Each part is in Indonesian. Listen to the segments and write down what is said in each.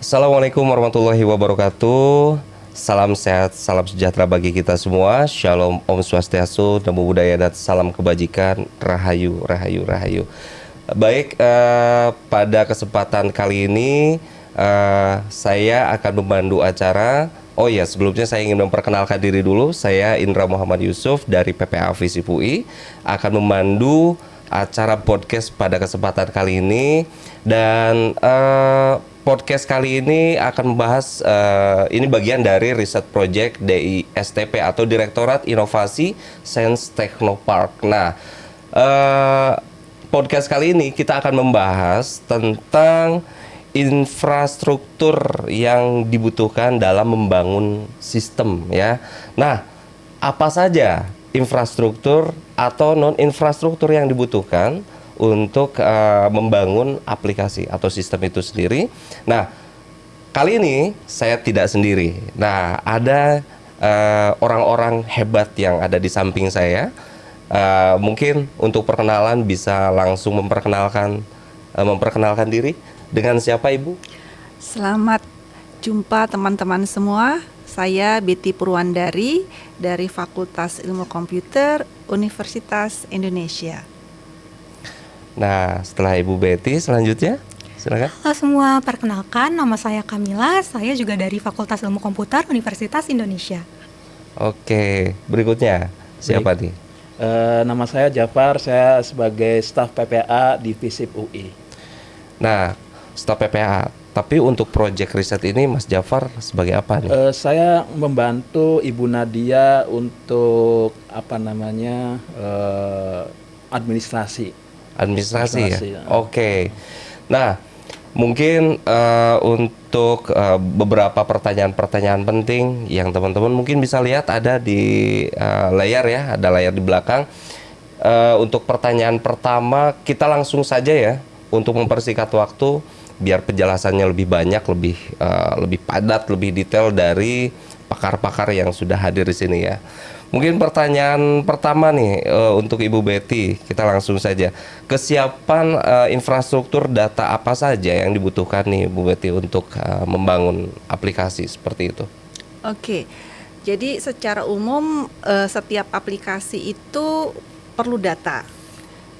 Assalamualaikum warahmatullahi wabarakatuh. Salam sehat, salam sejahtera bagi kita semua. Shalom, Om Swastiastu, Namo Buddhaya, dan salam kebajikan. Rahayu, rahayu, rahayu. Baik, pada kesempatan kali ini saya akan memandu acara. Oh ya, sebelumnya saya ingin memperkenalkan diri dulu. Saya Indra Muhammad Yusuf dari PPA Visip UI, akan memandu acara podcast pada kesempatan kali ini. Dan podcast kali ini akan membahas, ini bagian dari riset project DISTP atau Direktorat Inovasi Sains Technopark. Nah, podcast kali ini kita akan membahas tentang infrastruktur yang dibutuhkan dalam membangun sistem, ya. Nah, apa saja infrastruktur atau non infrastruktur yang dibutuhkan untuk membangun aplikasi atau sistem itu sendiri. Nah, kali ini saya tidak sendiri. Nah, ada orang-orang hebat yang ada di samping saya. Mungkin untuk perkenalan bisa langsung memperkenalkan diri. Dengan siapa, Ibu? Selamat jumpa teman-teman semua. Saya Betty Purwandari dari Fakultas Ilmu Komputer Universitas Indonesia. Nah, setelah Ibu Betty, selanjutnya silakan. Halo semua, perkenalkan nama saya Kamila. Saya juga dari Fakultas Ilmu Komputer Universitas Indonesia. Oke, berikutnya siapa nih? Nama saya Jafar, saya sebagai staf PPA di Visip UI. Nah, staf PPA. Tapi untuk proyek riset ini Mas Jafar sebagai apa nih? Saya membantu Ibu Nadia untuk administrasi Ya. Oke. Nah, mungkin untuk beberapa pertanyaan-pertanyaan penting yang teman-teman mungkin bisa lihat ada di layar, ya, ada layar di belakang. Untuk pertanyaan pertama kita langsung saja, ya, untuk mempersingkat waktu biar penjelasannya lebih banyak, lebih padat, lebih detail dari pakar-pakar yang sudah hadir di sini, ya. Mungkin pertanyaan pertama nih untuk Ibu Betty, kita langsung saja. Kesiapan infrastruktur data apa saja yang dibutuhkan nih Bu Betty untuk membangun aplikasi seperti itu? Oke, jadi secara umum setiap aplikasi itu perlu data.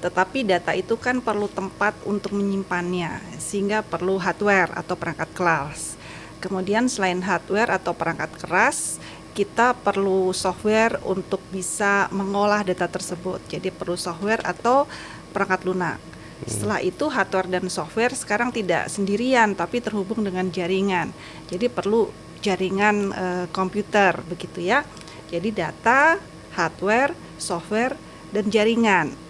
Tetapi data itu kan perlu tempat untuk menyimpannya, sehingga perlu hardware atau perangkat keras. Kemudian selain hardware atau perangkat keras, kita perlu software untuk bisa mengolah data tersebut. Jadi perlu software atau perangkat lunak. Setelah itu hardware dan software sekarang tidak sendirian tapi terhubung dengan jaringan. Jadi perlu jaringan komputer, begitu ya. Jadi data, hardware, software, dan jaringan.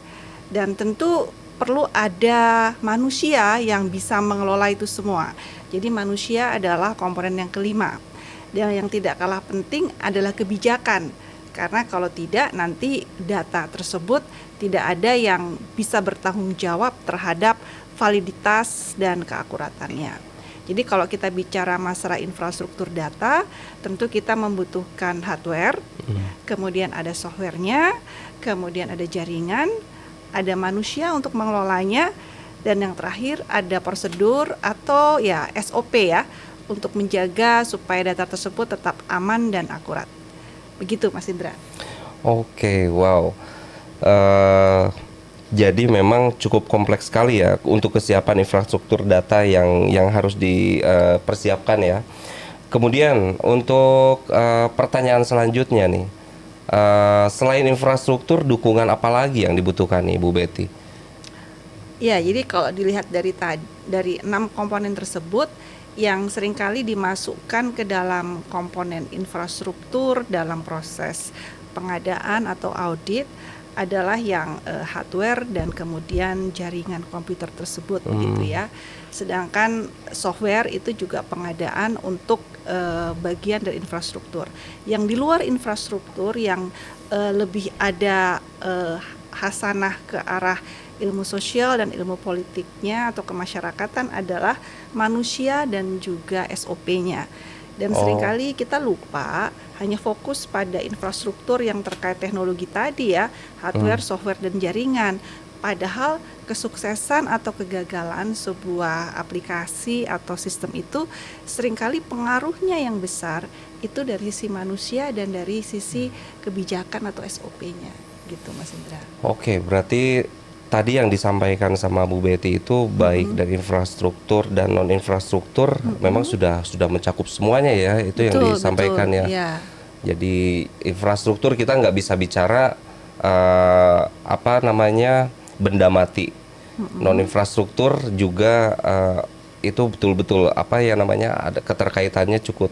Dan tentu perlu ada manusia yang bisa mengelola itu semua. Jadi manusia adalah komponen yang kelima. Dan yang tidak kalah penting adalah kebijakan. Karena kalau tidak, nanti data tersebut tidak ada yang bisa bertanggung jawab terhadap validitas dan keakuratannya. Jadi kalau kita bicara masalah infrastruktur data, tentu kita membutuhkan hardware, kemudian ada softwarenya, kemudian ada jaringan, ada manusia untuk mengelolanya, dan yang terakhir ada prosedur atau ya SOP, ya, untuk menjaga supaya data tersebut tetap aman dan akurat. Begitu Mas Indra. Oke, wow. Jadi memang cukup kompleks sekali, ya, untuk kesiapan infrastruktur data yang harus dipersiapkan, ya. Kemudian untuk pertanyaan selanjutnya nih, selain infrastruktur, dukungan apa lagi yang dibutuhkan nih Bu Betty? Ya, jadi kalau dilihat dari 6 komponen tersebut, yang seringkali dimasukkan ke dalam komponen infrastruktur dalam proses pengadaan atau audit adalah yang hardware dan kemudian jaringan komputer tersebut, gitu ya. Sedangkan software itu juga pengadaan untuk bagian dari infrastruktur. Yang di luar infrastruktur yang lebih ada hasanah ke arah ilmu sosial dan ilmu politiknya atau kemasyarakatan adalah manusia dan juga SOP-nya. Dan seringkali kita lupa hanya fokus pada infrastruktur yang terkait teknologi tadi, ya, hardware, software, dan jaringan. Padahal kesuksesan atau kegagalan sebuah aplikasi atau sistem itu seringkali pengaruhnya yang besar itu dari sisi manusia dan dari sisi kebijakan atau SOP-nya gitu Mas Indra. Oke, berarti tadi yang disampaikan sama Bu Betty itu baik dari infrastruktur dan non infrastruktur memang sudah mencakup semuanya ya, itu yang disampaikan ya. Ya. Jadi infrastruktur kita nggak bisa bicara benda mati. Non infrastruktur juga itu betul-betul ada keterkaitannya cukup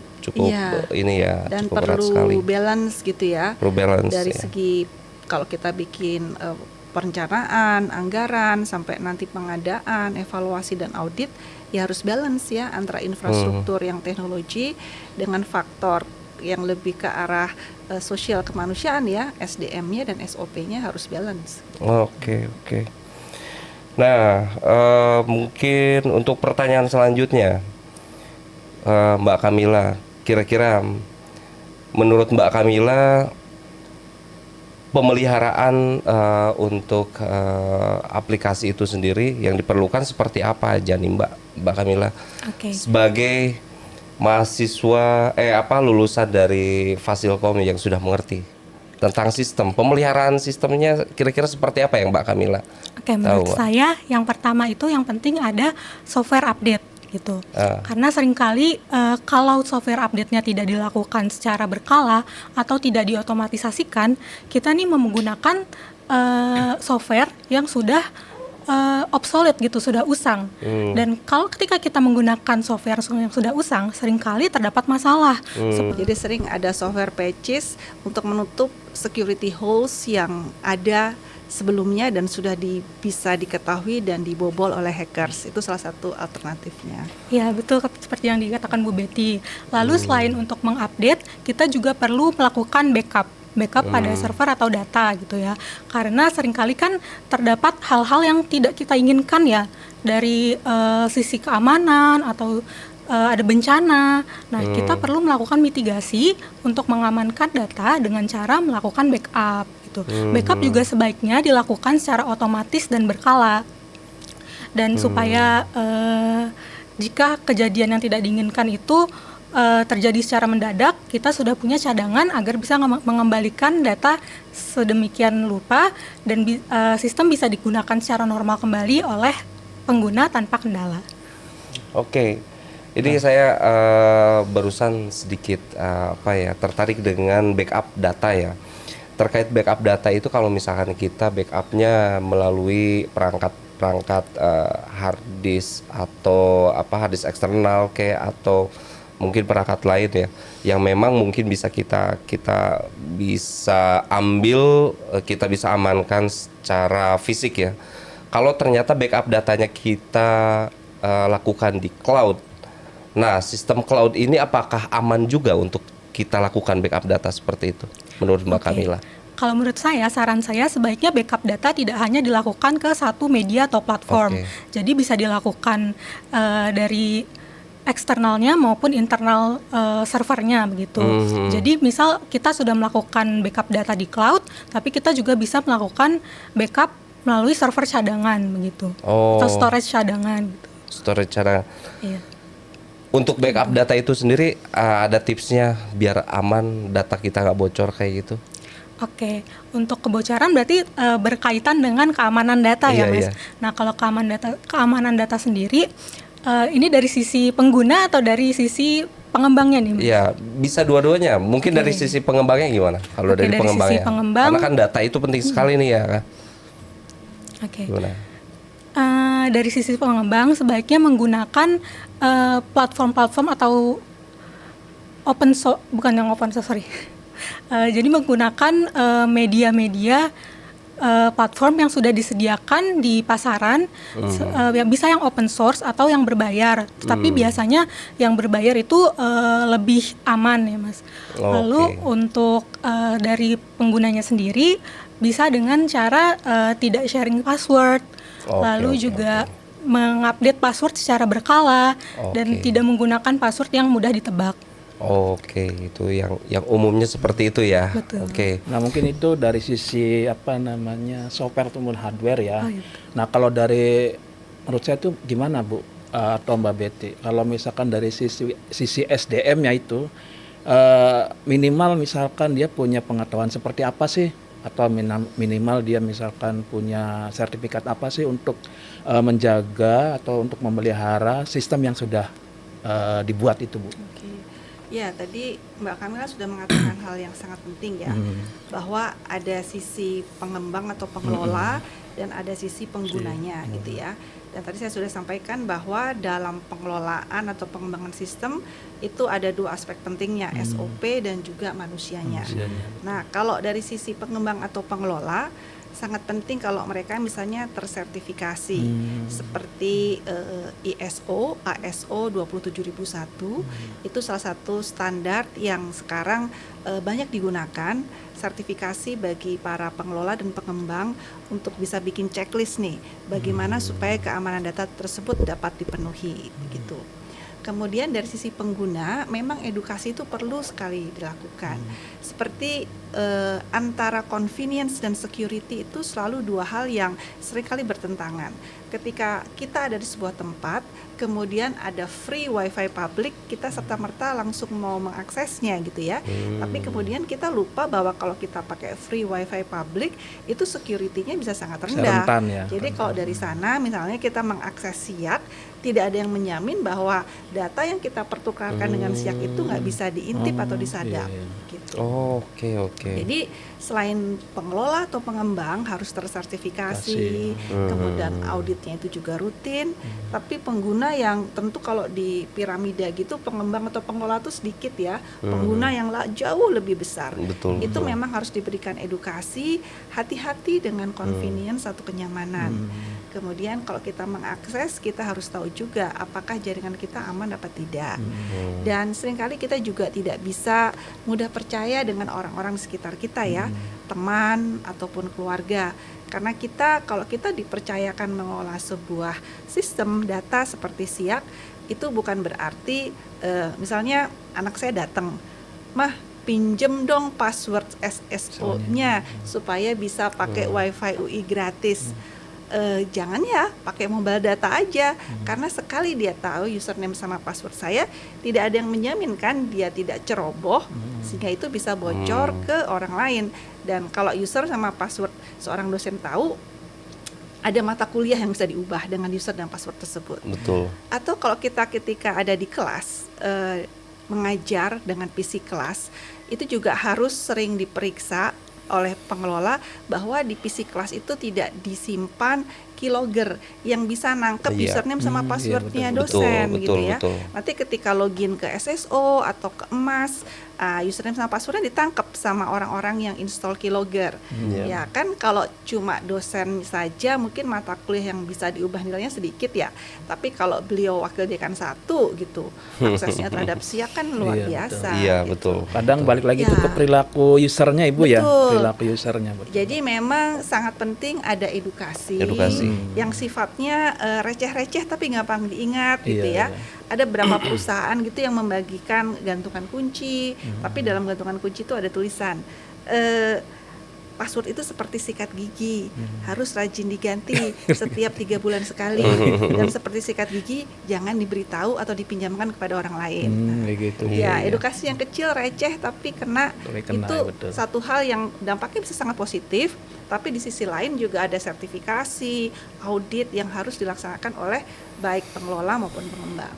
ini ya, dan cukup erat sekali. perlu balance gitu ya. Perlu balance dari ya. segi kalau kita bikin perencanaan, anggaran sampai nanti pengadaan, evaluasi dan audit ya harus balance ya antara infrastruktur yang teknologi dengan faktor yang lebih ke arah sosial kemanusiaan ya, SDM-nya dan SOP-nya harus balance. Oke. Nah, mungkin untuk pertanyaan selanjutnya, Mbak Kamila, kira-kira menurut Mbak Kamila pemeliharaan untuk aplikasi itu sendiri yang diperlukan seperti apa aja nih Mbak Kamila? Oke. Sebagai mahasiswa lulusan dari Fasilkom yang sudah mengerti tentang sistem, pemeliharaan sistemnya kira-kira seperti apa yang Mbak Kamila? Oke, menurut saya yang pertama itu yang penting ada software update gitu. Karena seringkali kalau software update-nya tidak dilakukan secara berkala atau tidak diotomatisasikan, kita nih menggunakan software yang sudah obsolete gitu, sudah usang. Dan kalau ketika kita menggunakan software yang sudah usang, seringkali terdapat masalah. Jadi sering ada software patches untuk menutup security holes yang ada sebelumnya dan sudah bisa diketahui dan dibobol oleh hackers. Itu salah satu alternatifnya. Ya betul, seperti yang dikatakan Bu Betty. Lalu selain untuk mengupdate, kita juga perlu melakukan backup pada server atau data gitu ya. Karena seringkali kan terdapat hal-hal yang tidak kita inginkan ya dari sisi keamanan atau ada bencana. Nah, kita perlu melakukan mitigasi untuk mengamankan data dengan cara melakukan backup gitu. Backup juga sebaiknya dilakukan secara otomatis dan berkala. Dan supaya jika kejadian yang tidak diinginkan itu terjadi secara mendadak, kita sudah punya cadangan agar bisa mengembalikan data sedemikian rupa dan sistem bisa digunakan secara normal kembali oleh pengguna tanpa kendala. Oke, ini saya barusan sedikit tertarik dengan backup data ya. Terkait backup data itu kalau misalkan kita backupnya melalui perangkat hard disk atau hard disk eksternal atau mungkin perangkat lain ya, yang memang mungkin bisa kita bisa ambil, kita bisa amankan secara fisik ya. Kalau ternyata backup datanya kita lakukan di cloud, nah sistem cloud ini apakah aman juga untuk kita lakukan backup data seperti itu menurut Mbak Kamila? Kalau menurut saya, saran saya sebaiknya backup data tidak hanya dilakukan ke satu media atau platform. Jadi bisa dilakukan dari eksternalnya maupun internal servernya begitu. Jadi misal kita sudah melakukan backup data di cloud, tapi kita juga bisa melakukan backup melalui server cadangan begitu, atau storage cadangan. Gitu. Storage cadangan. Iya. Untuk backup data itu sendiri ada tipsnya biar aman data kita nggak bocor kayak gitu? Oke, untuk kebocoran berarti berkaitan dengan keamanan data ya Mas. Nah kalau keamanan data sendiri ini dari sisi pengguna atau dari sisi pengembangnya nih Mas? Iya, bisa dua-duanya. Mungkin dari sisi pengembangnya gimana? Kalau dari pengembangnya, sisi pengembang, karena kan data itu penting sekali nih ya kan? Gimana? Dari sisi pengembang sebaiknya menggunakan platform-platform atau open source, bukan yang open source, sorry. Jadi menggunakan media-media platform yang sudah disediakan di pasaran, yang bisa yang open source atau yang berbayar. Tapi biasanya yang berbayar itu lebih aman ya Mas. Lalu untuk dari penggunanya sendiri bisa dengan cara tidak sharing password, lalu juga mengupdate password secara berkala dan tidak menggunakan password yang mudah ditebak. Oke, itu yang umumnya seperti itu ya. Betul. Oke. Nah, mungkin itu dari sisi apa namanya software ataupun hardware ya. Oh, iya. Nah, kalau dari menurut saya itu gimana Bu atau Mbak Betty? Kalau misalkan dari sisi SDM-nya itu minimal misalkan dia punya pengetahuan seperti apa sih? Atau minimal dia misalkan punya sertifikat apa sih untuk menjaga atau untuk memelihara sistem yang sudah dibuat itu Bu? Oke. Ya, tadi Mbak Kamila sudah mengatakan hal yang sangat penting ya, bahwa ada sisi pengembang atau pengelola dan ada sisi penggunanya gitu ya. Dan tadi saya sudah sampaikan bahwa dalam pengelolaan atau pengembangan sistem itu ada dua aspek pentingnya, SOP dan juga manusianya. Nah, kalau dari sisi pengembang atau pengelola, sangat penting kalau mereka misalnya tersertifikasi seperti ISO, ASO 27001 itu salah satu standar yang sekarang banyak digunakan, sertifikasi bagi para pengelola dan pengembang untuk bisa bikin checklist nih bagaimana supaya keamanan data tersebut dapat dipenuhi gitu. Kemudian dari sisi pengguna, memang edukasi itu perlu sekali dilakukan. Seperti antara convenience dan security itu selalu dua hal yang seringkali bertentangan. Ketika kita ada di sebuah tempat, kemudian ada free wifi public, kita serta-merta langsung mau mengaksesnya gitu ya. Tapi kemudian kita lupa bahwa kalau kita pakai free wifi public, itu security-nya bisa sangat rendah. rentan ya, Jadi kalau dari sana misalnya kita mengakses SIAK, tidak ada yang menjamin bahwa data yang kita pertukarkan dengan SIAK itu nggak bisa diintip atau disadap gitu. Oke. Jadi selain pengelola atau pengembang harus tersertifikasi, kemudian auditnya itu juga rutin, tapi pengguna yang tentu kalau di piramida gitu pengembang atau pengelola itu sedikit ya, pengguna yang jauh lebih besar. Betul. Itu memang harus diberikan edukasi, hati-hati dengan convenience atau kenyamanan. Kemudian kalau kita mengakses, kita harus tahu juga apakah jaringan kita aman apa tidak. Dan seringkali kita juga tidak bisa mudah percaya dengan orang-orang sekitar kita ya, teman ataupun keluarga. Karena kalau kita dipercayakan mengelola sebuah sistem data seperti SIAK, itu bukan berarti misalnya anak saya datang, "Mah, pinjem dong password SSO-nya supaya bisa pakai WiFi UI gratis." Jangan ya, pakai mobile data aja, karena sekali dia tahu username sama password saya, tidak ada yang menjamin kan dia tidak ceroboh, sehingga itu bisa bocor ke orang lain. Dan kalau user sama password seorang dosen tahu, ada mata kuliah yang bisa diubah dengan user dan password tersebut. Betul. Atau kalau kita ketika ada di kelas mengajar dengan PC kelas, itu juga harus sering diperiksa oleh pengelola bahwa di PC kelas itu tidak disimpan keylogger yang bisa nangkep username sama passwordnya dosen betul, gitu ya. betul. Nanti ketika login ke SSO atau ke emas, username sama passwordnya ditangkap sama orang-orang yang install keylogger. Ya kan kalau cuma dosen saja mungkin mata kuliah yang bisa diubah nilainya sedikit ya. Tapi kalau beliau wakil dekan 1 gitu, aksesnya terhadap SIAK kan luar biasa. Iya, gitu. betul. Kadang balik lagi itu ke perilaku usernya Ibu ya, perilaku usernya. Jadi memang sangat penting ada edukasi. Yang sifatnya receh-receh tapi gampang diingat gitu ya. Ada beberapa perusahaan gitu yang membagikan gantungan kunci, tapi dalam gantungan kunci itu ada tulisan password itu seperti sikat gigi, harus rajin diganti setiap 3 bulan sekali. Dan seperti sikat gigi jangan diberitahu atau dipinjamkan kepada orang lain. Gitu. Ya, edukasi yang kecil receh tapi kena itu betul. satu hal yang dampaknya bisa sangat positif, tapi di sisi lain juga ada sertifikasi, audit yang harus dilaksanakan oleh baik pengelola maupun pengembang.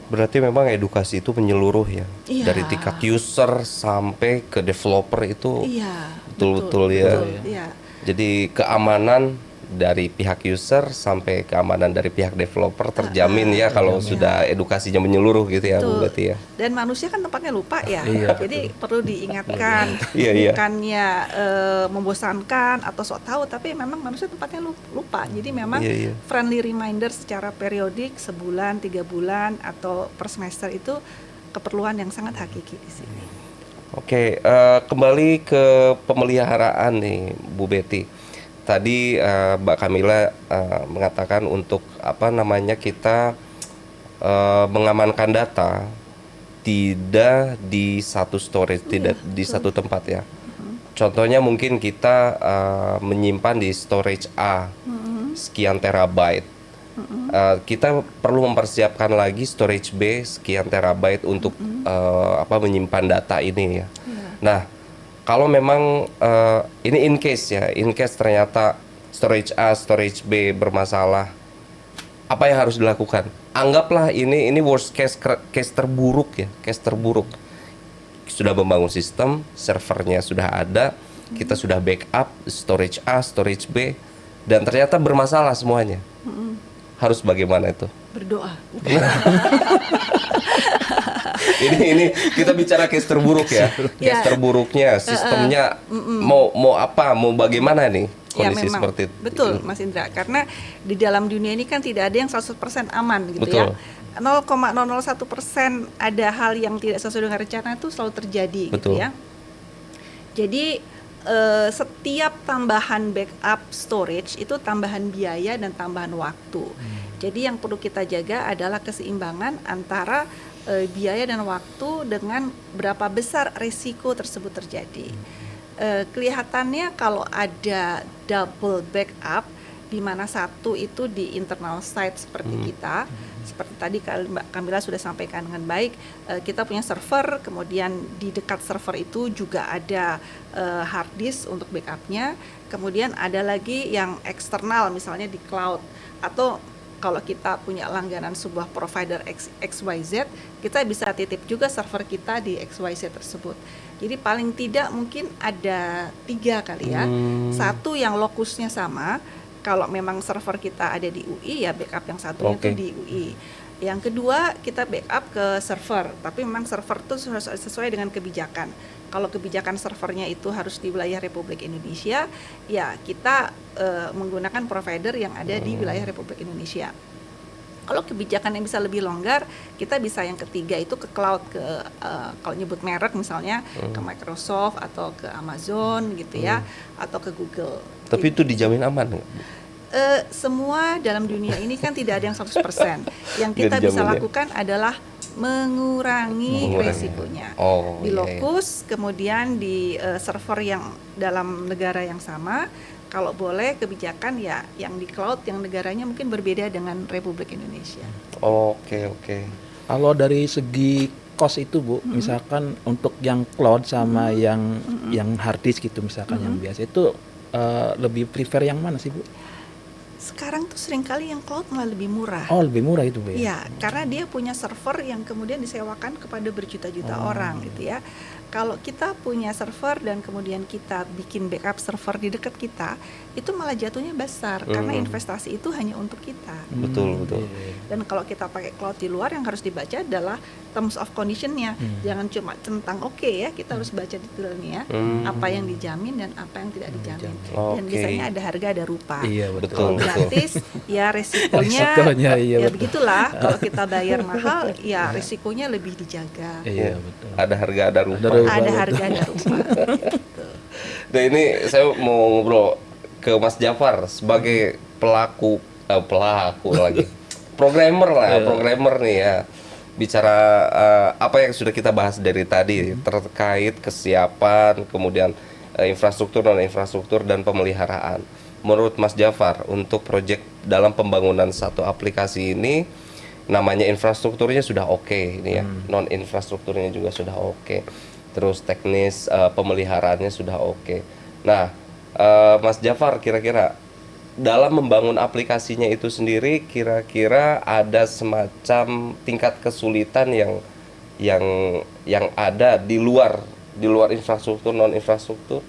Berarti memang edukasi itu menyeluruh ya, Iya. dari tingkat user sampai ke developer itu Iya, betul ya. Iya. Jadi keamanan dari pihak user sampai keamanan dari pihak developer terjamin ya kalau sudah edukasinya menyeluruh gitu ya Bu Betty ya. Dan manusia kan tempatnya lupa ya, Iya, jadi perlu diingatkan, Iya. bukannya membosankan atau sok tahu, tapi memang manusia tempatnya lupa. Jadi memang Iya. friendly reminder secara periodik, sebulan, 3 bulan atau per semester itu keperluan yang sangat hakiki di sini. Oke, kembali ke pemeliharaan nih Bu Betty. Tadi Mbak Kamila mengatakan untuk kita mengamankan data tidak di satu storage, tidak di satu tempat ya. Contohnya mungkin kita menyimpan di storage A sekian terabyte. Kita perlu mempersiapkan lagi storage B sekian terabyte untuk menyimpan data ini ya. Nah, kalau memang ini in case ternyata storage A, storage B bermasalah, apa yang harus dilakukan? Anggaplah ini worst case terburuk ya, case terburuk. Sudah membangun sistem, servernya sudah ada, kita sudah backup storage A, storage B, dan ternyata bermasalah semuanya. Harus bagaimana itu? Berdoa. ini kita bicara case terburuk ya. Case terburuknya, sistemnya mau bagaimana nih kondisi memang. seperti itu? Betul, Mas Indra. Karena di dalam dunia ini kan tidak ada yang 100% aman gitu. Betul. Ya. 0,001% ada hal yang tidak sesuai dengan rencana itu selalu terjadi. Betul. Gitu ya. Jadi setiap tambahan backup storage itu tambahan biaya dan tambahan waktu. Jadi yang perlu kita jaga adalah keseimbangan antara biaya dan waktu dengan berapa besar risiko tersebut terjadi. Kelihatannya kalau ada double backup, di mana satu itu di internal site seperti kita, seperti tadi Mbak Kamila sudah sampaikan dengan baik, kita punya server, kemudian di dekat server itu juga ada hard disk untuk backupnya, kemudian ada lagi yang eksternal misalnya di cloud, atau kalau kita punya langganan sebuah provider XYZ, kita bisa titip juga server kita di XYZ tersebut. Jadi paling tidak mungkin ada 3 kali ya. Satu yang lokusnya sama, kalau memang server kita ada di UI ya backup yang satunya itu di UI. Yang kedua kita backup ke server, tapi memang server itu harus sesuai dengan kebijakan. Kalau kebijakan servernya itu harus di wilayah Republik Indonesia, ya kita menggunakan provider yang ada di wilayah Republik Indonesia. Kalau kebijakan yang bisa lebih longgar, kita bisa yang ketiga itu ke cloud, kalau nyebut merek misalnya ke Microsoft atau ke Amazon gitu ya, atau ke Google. Tapi itu dijamin aman nggak? Semua dalam dunia ini kan tidak ada yang 100%. Yang kita bisa lakukan adalah mengurangi resikonya. Di lokus, kemudian di server yang dalam negara yang sama. Kalau boleh kebijakan ya yang di cloud yang negaranya mungkin berbeda dengan Republik Indonesia. Oke. Kalau dari segi cost itu Bu, misalkan untuk yang cloud sama yang hard disk gitu misalkan yang biasa itu lebih prefer yang mana sih Bu? Sekarang tuh seringkali yang cloud malah lebih murah. Oh, lebih murah itu Bu ya? Iya, karena dia punya server yang kemudian disewakan kepada berjuta-juta orang gitu ya. Kalau kita punya server dan kemudian kita bikin backup server di dekat kita, itu malah jatuhnya besar karena investasi itu hanya untuk kita. Betul. Dan kalau kita pakai cloud di luar, yang harus dibaca adalah terms of condition-nya. Jangan cuma centang ya, kita harus baca detailnya apa yang dijamin dan apa yang tidak dijamin. Dan biasanya ada harga ada rupa. Iya, betul. Gratis ya resikonya ya begitulah. Kalau kita bayar mahal ya risikonya lebih dijaga. Iya, betul. Ada harga ada rupa. Ada harga ada rupa. Nah ini saya mau ngobrol ke Mas Jafar sebagai pelaku lagi programmer nih ya, bicara apa yang sudah kita bahas dari tadi terkait kesiapan, kemudian infrastruktur, non infrastruktur dan pemeliharaan. Menurut Mas Jafar, untuk proyek dalam pembangunan satu aplikasi ini, namanya infrastrukturnya sudah oke ini ya, non infrastrukturnya juga sudah oke, terus teknis pemeliharaannya sudah oke. Nah, Mas Jafar, kira-kira dalam membangun aplikasinya itu sendiri, kira-kira ada semacam tingkat kesulitan yang ada di luar infrastruktur, non infrastruktur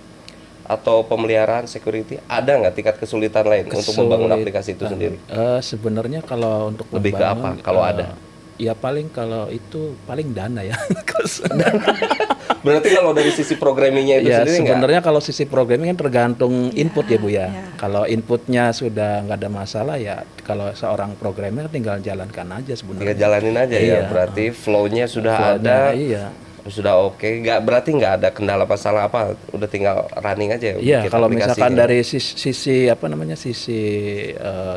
atau pemeliharaan security, ada nggak tingkat kesulitan lain untuk membangun aplikasi itu sendiri? Sebenarnya kalau untuk lebih ke apa kalau ada? Ya paling kalau itu paling dana ya. Berarti kalau dari sisi programmingnya itu ya, sendiri sebenarnya kalau sisi programming kan tergantung input ya Bu ya. Ya. Kalau inputnya sudah nggak ada masalah ya, kalau seorang programmer tinggal jalankan aja sebenarnya. Tinggal jalanin aja ya. Berarti flow-nya sudah ada. Iya. Sudah oke, berarti nggak ada kendala masalah apa, udah tinggal running aja. Iya, kalau misalkan dari sisi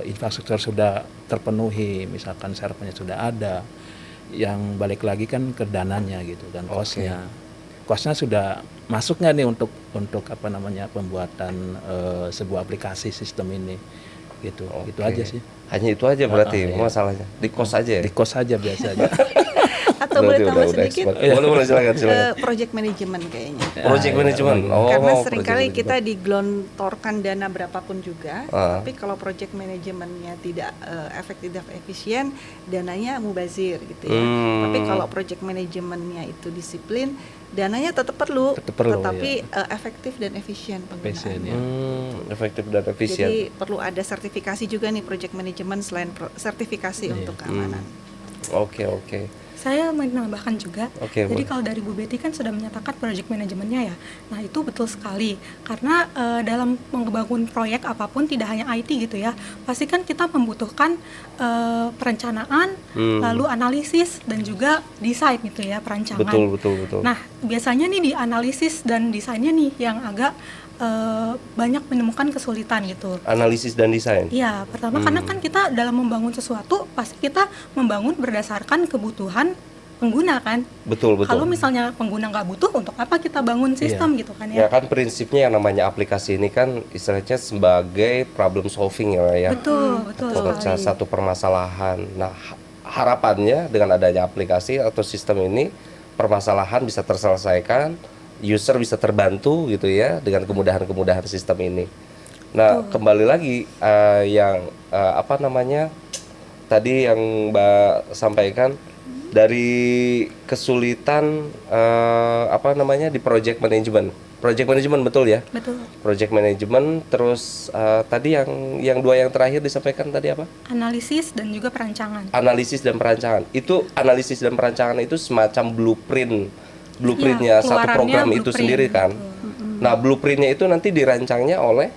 infrastruktur sudah terpenuhi, misalkan servernya sudah ada, yang balik lagi kan ke dananya gitu dan cost-nya sudah masuk nggak nih untuk apa namanya pembuatan sebuah aplikasi sistem ini gitu. Itu Oke. aja sih. Hanya itu aja berarti iya. masalahnya. Di kos aja ya? Di cost aja biasanya. Atau boleh Berarti tambah udah sedikit expert. Boleh silakan silakan. project management kayaknya. Project management. Oh, Karena project seringkali management. kita digelontorkan dana berapapun juga, Ah. tapi kalau project manajemennya tidak efektif dan efisien, dananya mubazir gitu ya. Tapi kalau project manajemennya itu disiplin, dananya tetap perlu, Tetap perlu, tetapi efektif dan efisien Efisien, penggunaannya. ya. Efektif dan efisien. Jadi perlu ada sertifikasi juga nih project management selain sertifikasi untuk keamanan. Oke, oke. Saya menambahkan juga, Oke, jadi boleh. kalau dari Bu Betty kan sudah menyatakan project manajemennya ya. Nah itu betul sekali, karena dalam membangun proyek apapun tidak hanya IT gitu ya, pasti kan kita membutuhkan perencanaan, lalu analisis dan juga desain gitu ya, perancangan. Betul. Nah biasanya nih di analisis dan desainnya nih yang agak banyak menemukan kesulitan gitu. Analisis dan desain. Iya, pertama karena kan kita dalam membangun sesuatu pasti kita membangun berdasarkan kebutuhan pengguna kan. Betul. Kalau misalnya pengguna nggak butuh, untuk apa kita bangun sistem gitu kan Ya ya? kan prinsipnya yang namanya aplikasi ini kan istilahnya sebagai problem solving ya. Betul Pemecah sekali. satu permasalahan. Nah, harapannya dengan adanya aplikasi atau sistem ini permasalahan bisa terselesaikan, user bisa terbantu gitu ya dengan kemudahan-kemudahan sistem ini. Nah, kembali lagi apa namanya tadi yang Mbak sampaikan dari kesulitan apa namanya di project management. Project management betul ya? Betul. Project management terus tadi yang dua yang terakhir disampaikan tadi apa? Analisis dan juga perancangan. Analisis dan perancangan. Itu analisis dan perancangan itu semacam blueprintnya Iya, satu keluarannya program itu blueprint, sendiri kan. betul. Nah, blueprintnya itu nanti dirancangnya oleh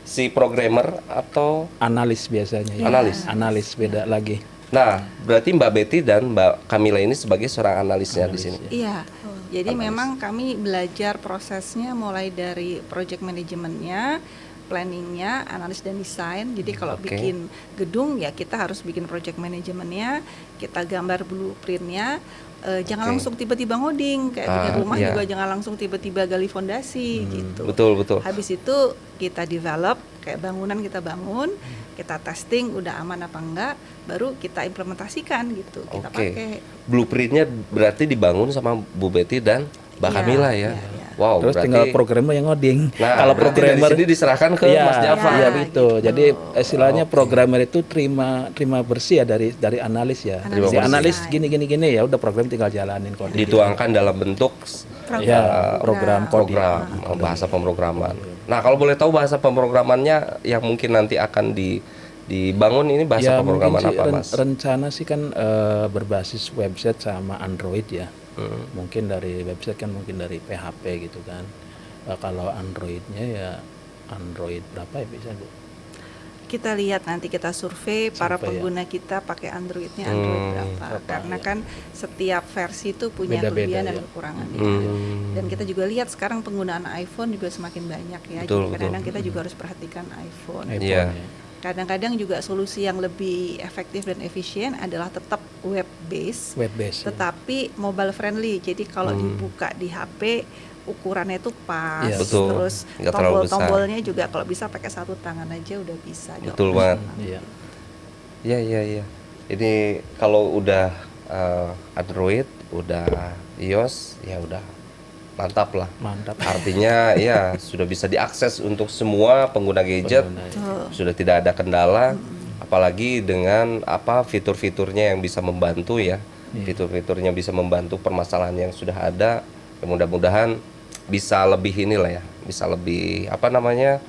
si programmer atau Analis biasanya. ya. Analis. Beda lagi. Nah, berarti Mbak Betty dan Mbak Camilla ini sebagai seorang analisnya di sini. Iya, jadi memang kami belajar prosesnya mulai dari project manajemennya, planningnya, analis dan desain. Jadi kalau Oke. bikin gedung ya kita harus bikin project manajemennya, kita gambar blueprintnya. Jangan Oke. langsung tiba-tiba ngoding, kayak bikin rumah iya. juga jangan langsung tiba-tiba gali fondasi gitu. Betul. Habis itu kita develop, kayak bangunan kita bangun, kita testing udah aman apa enggak, baru kita implementasikan gitu, kita Oke. pakai. Blueprintnya berarti dibangun sama Bu Betty dan Mbak Iya, Camilla ya. iya. Wow, Terus berarti tinggal programmer yang ngoding. Nah, Kalau berarti programmer dari sini diserahkan ke Iya, Mas Java. Iya, Ya, gitu. gitu. Jadi istilahnya programmer itu terima bersih ya dari analis ya. Analis Jadi analis desain. gini ya udah program tinggal jalanin coding. Dituangkan dalam bentuk Ya, program coding. program bahasa pemrograman. Nah, kalau boleh tahu bahasa pemrogramannya yang mungkin nanti akan dibangun ini bahasa Ya, pemrograman mungkin sih apa, Mas? rencana sih kan berbasis website sama Android ya. Mungkin dari website kan mungkin dari PHP gitu kan. Kalau Androidnya ya Android berapa ya bisa Bu? Kita lihat nanti kita survei para Survei, ya. pengguna kita pakai Androidnya Android berapa. Karena kan setiap versi itu punya Beda-beda, kelebihan dan ya. kekurangannya. Dan kita juga lihat sekarang penggunaan iPhone juga semakin banyak ya. Betul, Jadi kadang-kadang kita juga harus perhatikan iPhone. iPhone Iya. ya. Kadang-kadang juga solusi yang lebih efektif dan efisien adalah tetap web based, Web based. tetapi mobile friendly. Jadi kalau dibuka di HP ukurannya itu pas, Iya. Betul. terus Nggak terlalu besar. tombol-tombolnya juga kalau bisa pakai satu tangan aja udah bisa. Betul banget. Iya. Iya. Ini kalau udah Android, udah iOS, ya udah mantap lah. Mantap. Artinya ya sudah bisa diakses untuk semua pengguna gadget, sudah tidak ada kendala, apalagi dengan apa fitur-fiturnya yang bisa membantu ya, fitur-fiturnya bisa membantu permasalahan yang sudah ada. Ya, mudah-mudahan bisa lebih inilah ya, bisa lebih apa namanya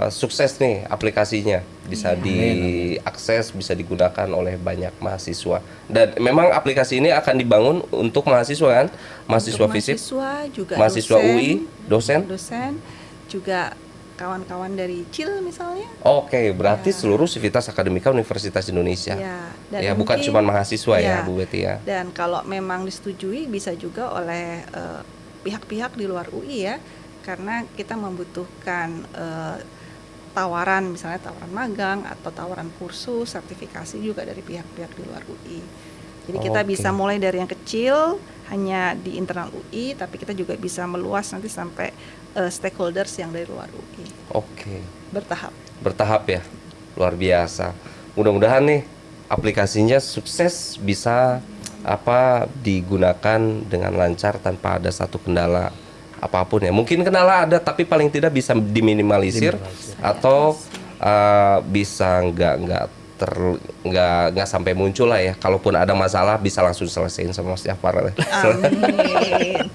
sukses nih aplikasinya, bisa diakses, bisa digunakan oleh banyak mahasiswa. Dan memang aplikasi ini akan dibangun untuk mahasiswa kan, mahasiswa Untuk FISIP, mahasiswa juga mahasiswa dosen, UI, dosen. juga kawan-kawan dari CIL misalnya. Oke, berarti seluruh Sivitas Akademika Universitas Indonesia. Ya, dan Ya, bukan mungkin- cuma mahasiswa ya, ya, Bu Betty ya. Dan kalau memang disetujui bisa juga oleh pihak-pihak di luar UI ya, karena kita membutuhkan tawaran, misalnya tawaran magang atau tawaran kursus, sertifikasi juga dari pihak-pihak di luar UI. Jadi kita Oke. bisa mulai dari yang kecil hanya di internal UI, tapi kita juga bisa meluas nanti sampai stakeholders yang dari luar UI. Oke. Bertahap. Bertahap ya, luar biasa. Mudah-mudahan nih aplikasinya sukses, bisa digunakan dengan lancar tanpa ada satu kendala apapun ya. Mungkin kendala ada, tapi paling tidak bisa diminimalisir atau bisa nggak sampai muncul lah ya. Kalaupun ada masalah bisa langsung selesaiin sama Mas Jafar. Amin.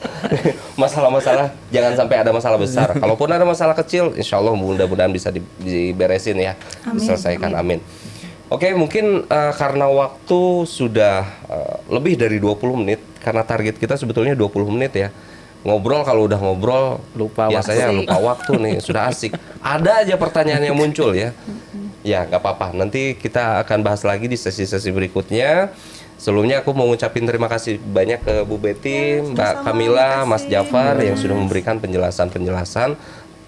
Masalah-masalah jangan sampai ada masalah besar. Kalaupun ada masalah kecil, insya Allah mudah-mudahan bisa diberesin ya, diselesaikan. Amin. Oke, mungkin karena waktu sudah lebih dari 20 menit, karena target kita sebetulnya 20 menit ya. Ngobrol, kalau udah ngobrol Lupa biasanya waktu. lupa waktu nih, sudah asik. Ada aja pertanyaan yang muncul ya. Ya, nggak apa-apa. Nanti kita akan bahas lagi di sesi-sesi berikutnya. Sebelumnya aku mau ngucapin terima kasih banyak ke Bu Betty, Mbak sama-sama, Kamila, Mas makasih. Jafar yang sudah memberikan penjelasan-penjelasan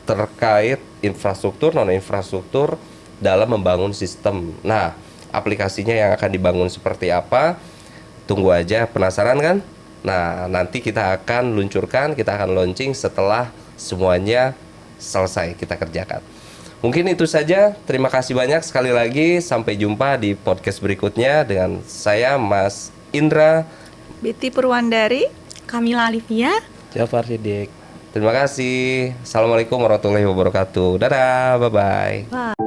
terkait infrastruktur, non-infrastruktur dalam membangun sistem. Nah, aplikasinya yang akan dibangun seperti apa? Tunggu aja, penasaran kan? Nah, nanti kita akan luncurkan, kita akan launching setelah semuanya selesai kita kerjakan. Mungkin itu saja. Terima kasih banyak sekali lagi. Sampai jumpa di podcast berikutnya dengan saya Mas Indra. Betty Purwandari. Kamila Alivia. Jafar Sidik. Terima kasih. Assalamualaikum warahmatullahi wabarakatuh. Dadah, bye-bye.